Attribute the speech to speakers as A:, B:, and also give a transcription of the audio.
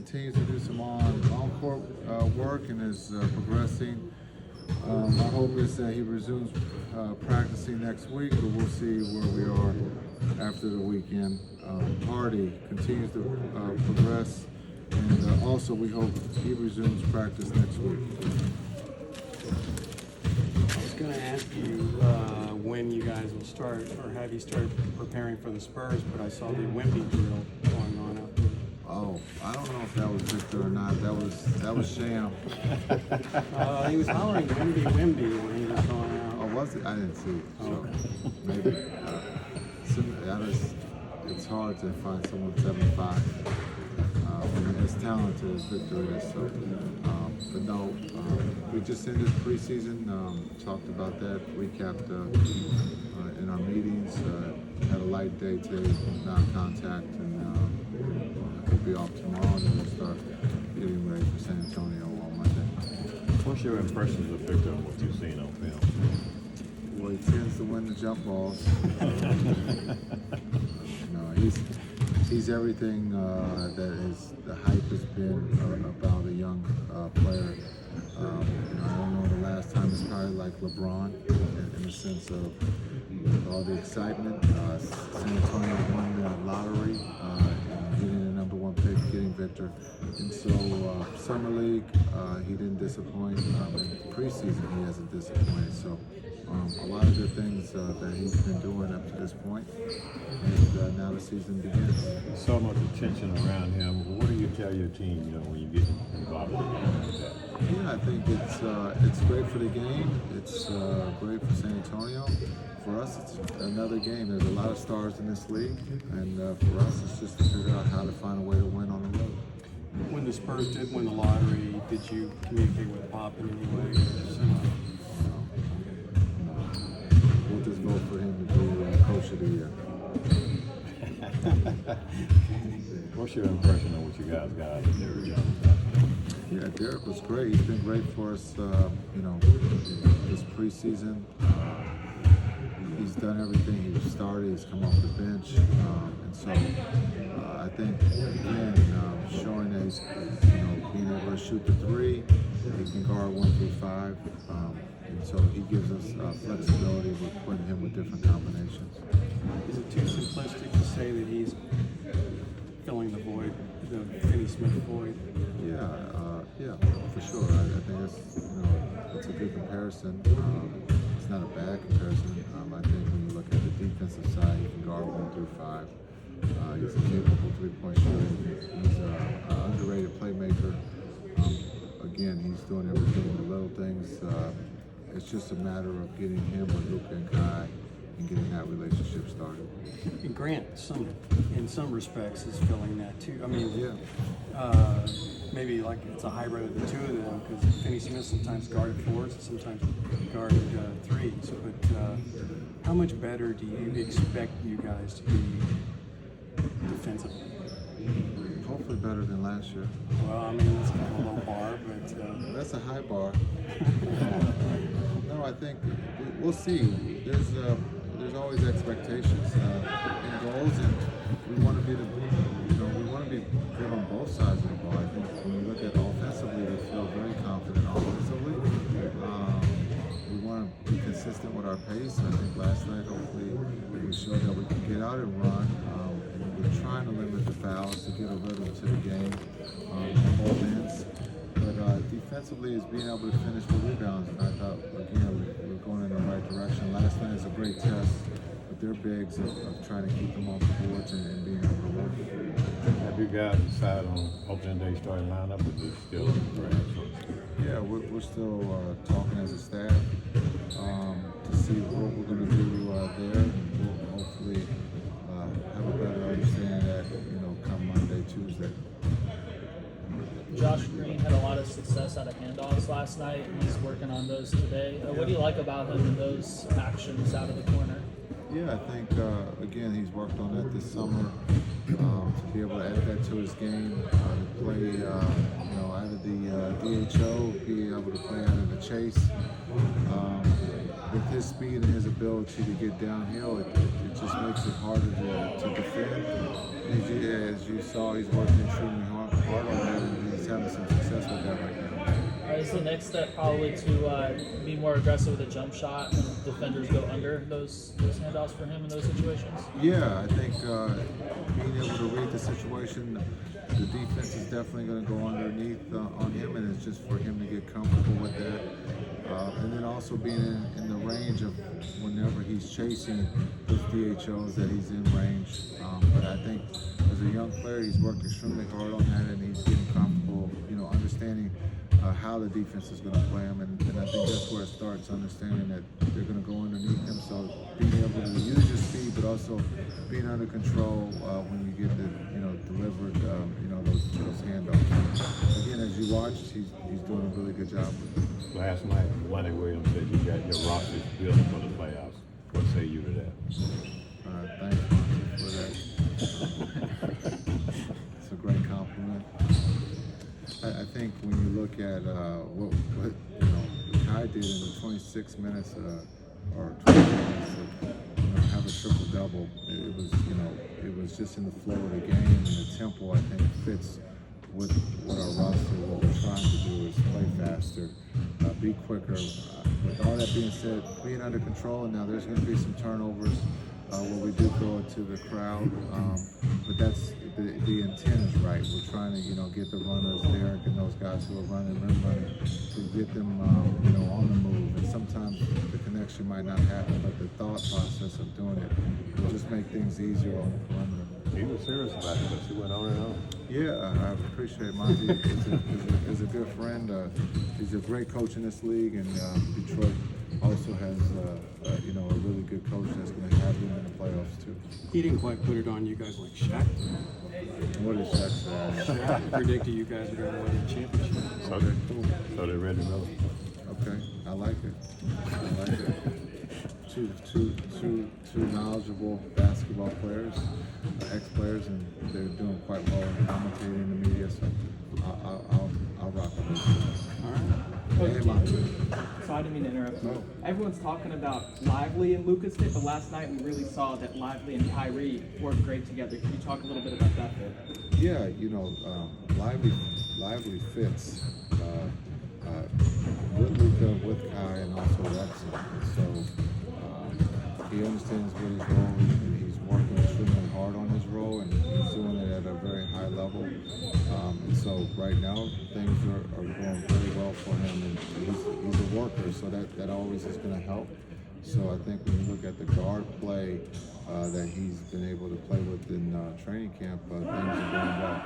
A: continues to do some on-court work and is progressing. My hope is that he resumes practicing next week, but we'll see where we are after the weekend. Hardy continues to progress, and also we hope he resumes practice next week.
B: I was going to ask you when you guys will start, or have you started preparing for the Spurs, but I saw the Wemby drill going on out there.
A: Oh, I don't know if that was Victor or not. That was Sham.
B: He was hollering Wemby when he was going out.
A: Oh, was it? I didn't see it. So
B: Okay.
A: maybe it's hard to find someone 7'5" as talented as Victor is. So, but no, we just ended preseason. Talked about that. Recapped in our meetings. Had a light day today, non-contact, and we'll be off tomorrow, and then we'll start getting ready for San Antonio on Monday.
C: What's your impressions of Victor and what you've seen on film?
A: Well, he tends to win the jump balls. He's everything the hype has been about a young player. I don't know the last time. It's probably like LeBron in the sense of all the excitement. San Antonio won the lottery, getting the #1 pick, getting Victor. And so Summer League, he didn't disappoint. In preseason, he hasn't disappointed. So a lot of good things that he's been doing up to this point. And now the season begins.
C: So much attention around him. What do you tell your team, when you get involved with a game like that?
A: Yeah, I think it's great for the game. It's great for San Antonio. For us, it's another game. There's a lot of stars in this league, and for us, it's just to figure out how to find a way to win on the road.
B: When the Spurs did win the lottery, did you communicate with Pop in any way?
A: We'll just vote for him to be Coach of the Year.
C: What's your impression of what you guys got out of Derrick Jones?
A: Yeah, Derrick was great. He's been great for us, this preseason. He's done everything. He's started. He's come off the bench, and so I think again showing that he's being able to shoot the three, he can guard 1 through 5, and so he gives us flexibility with putting him with different combinations.
B: Is it too simplistic to say that he's filling the void, the Finney Smith void?
A: Yeah, for sure. I think it's a good comparison. It's not a bad comparison. I think when you look at the defensive side, he can guard 1 through 5. He's a capable three-point shooter. He's an underrated playmaker. Again, he's doing everything, the little things. It's just a matter of getting him with Luka and Kai and getting that relationship started.
B: And Grant, in some respects, is filling that too. I mean,
A: Yeah.
B: maybe like it's a hybrid of the two of them, because Finney Smith sometimes guarded 4s and sometimes guarded 3s. But how much better do you expect you guys to be defensively?
A: Hopefully better than last year.
B: Well, I mean, it's kind of a low bar, but
A: That's a high bar. No, I think we'll see. There's always expectations and goals, and we want to be good on both sides of the ball. I think when we look at offensively, we feel very confident offensively. We want to be consistent with our pace. I think last night, hopefully, we showed that we can get out and run. And we're trying to limit the fouls to get a rhythm to the game on both ends. But defensively is being able to finish with rebounds, and I thought, again, we're going in the right direction. Last night is a great test with their bigs of trying to keep them off the boards and being able to work.
C: Have you guys decided on opening day starting lineup, or is it still in the draft?
A: Yeah, we're still talking as a staff to see what we're going to do there, and we'll hopefully have a better understanding of that, come Monday, Tuesday.
D: Josh Green had a lot of success out of handoffs last night. He's working on those today. What do you like about him in those actions out of the corner?
A: Yeah, I think, again, he's worked on that this summer to be able to add that to his game, to play, out of the DHO, be able to play out of the chase. With his speed and his ability to get downhill, it just makes it harder to defend. As you saw, he's working extremely hard on that.
D: is the next step probably to be more aggressive with a jump shot and defenders go under those handoffs for him in those situations?
A: Yeah, I think being able to read the situation, the defense is definitely going to go underneath on him, and it's just for him to get comfortable with that. And then also being in the range of whenever he's chasing those DHOs that he's in range. But I think as a young player, he's worked extremely hard on that, and he's getting comfortable, understanding how the defense is going to play him. And I think that's where it starts, understanding that they're going to go underneath him. So being able to use your speed, but also being under control when you get the, delivered, those handoffs. Again, as you watched, he's doing a really good job with it.
C: Last night, Lonnie Williams said you got your roster built for the playoffs. What say you to that?
A: Thanks, Monty, for that. It's a great compliment. I think when you look at what Kai did in the 26 minutes or 20 minutes to have a triple double, it was just in the flow of the game, and the tempo I think fits with what our roster, what we're trying to do is play faster, be quicker. With all that being said, being under control, and now there's going to be some turnovers where we do throw it to the crowd, but that's the intent is right. We're trying to get the runners, Derek and those guys who are running, to get them on the move. And sometimes the connection might not happen, but the thought process of doing it will just make things easier on the perimeter.
C: He was serious about it, but he went on and on.
A: Yeah, I appreciate Monty. He's a good friend. He's a great coach in this league, and Detroit also has a really good coach that's going to have him in the playoffs too.
B: He didn't quite put it on you guys like Shaq.
A: What is Shaq saying?
B: Shaq predicted you guys were going to win the championship.
C: Okay, cool. So they ready to go.
A: Okay, I like it. Two knowledgeable basketball players, ex-players, and they're doing quite well in commentating in the media. So I'll rock with them.
B: All right.
A: Hey, Monty.
E: So I didn't mean to interrupt.
A: No.
E: Everyone's talking about Lively and Lucas fit, but last night we really saw that Lively and Kyrie work great together. Can you talk a little bit about that fit?
A: Yeah, Lively fits with Luka, with Kai, and also Rexon. So he understands what his role is, and he's working extremely hard on his role, and he's doing it at a very high level. And so right now things are going very well for him, and he's a worker, so that always is going to help. So I think when you look at the guard play that he's been able to play with in training camp, things are going well.